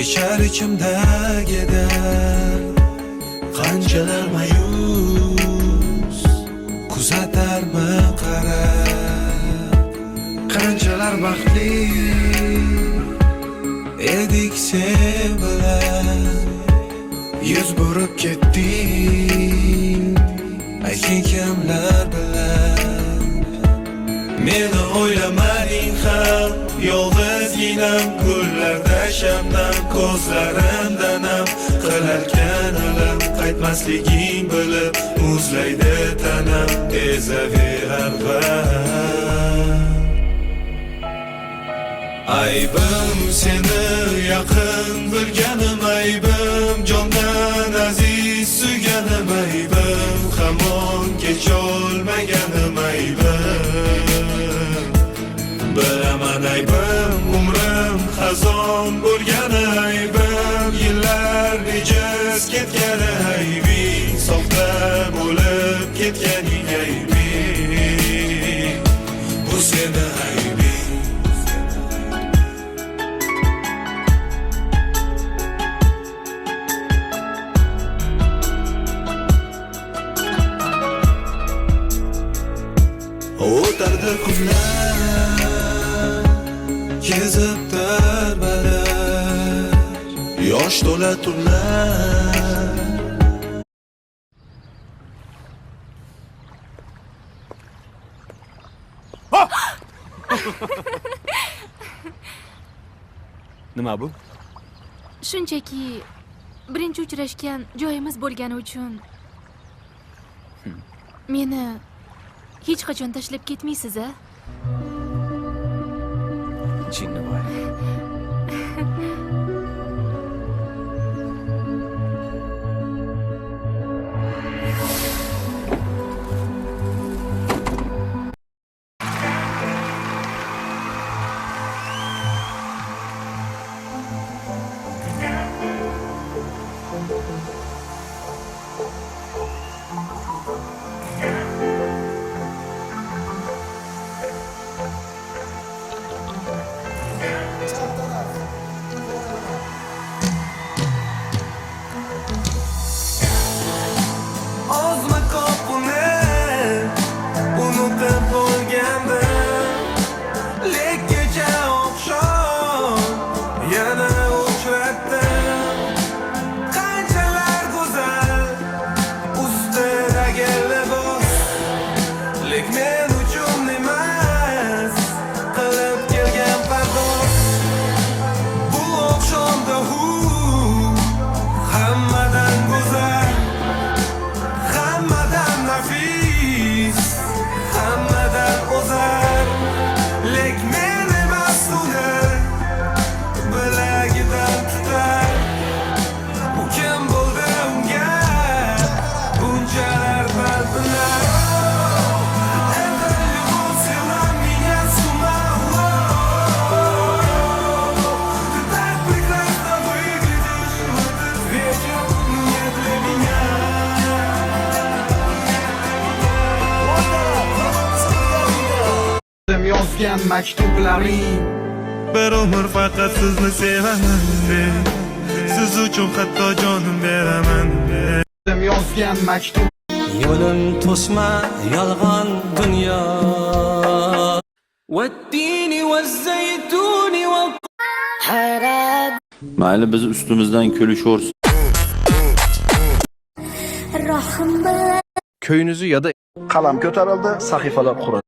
kechar ichimdagida qanchalar mayus kuzatarman qarab, qanchalar baxtli edik sen bilan. Yuz burib ketding ayting kimlar bilan. Meni o'ylamading ham, yolg'izginam kunlarda shamdan ko'zlarimda nam qilarkan alam. Qaytmasliging bilib muzlaydi tanam, ezaverar g'am. Aybim seni yaqin bilganim, aybim jondan aziz suyganim, aybim hamon kecholmaganim, aybim bilaman, aybim umrim xazon bo'lgani, aybim yillar nejiz ketgani, aybing soxta bo'lib ketganing, aybing bu seni aybing. O'tardi kunlar, kezib darbalar, yosh to'la tunlar. Nima bu? Shunchaki birinchi uchrashgan joyimiz bo'lgani uchun meni hech qachon tashlab ketmaysiz-a? Jinnivoy. Yozgan maktuplaring, Bir umr faqat sizni sevaman deb, siz uchun hatto jonim beraman deb. yozgan maktub Yo'lim to'sma yolg'on dunyo. Vattini vazzaytuni va Mayli biz ustimizdan kulishaversin. Rahim bilan Köyünüzü ya da qalam ko'tarildi, sahifalar quradi.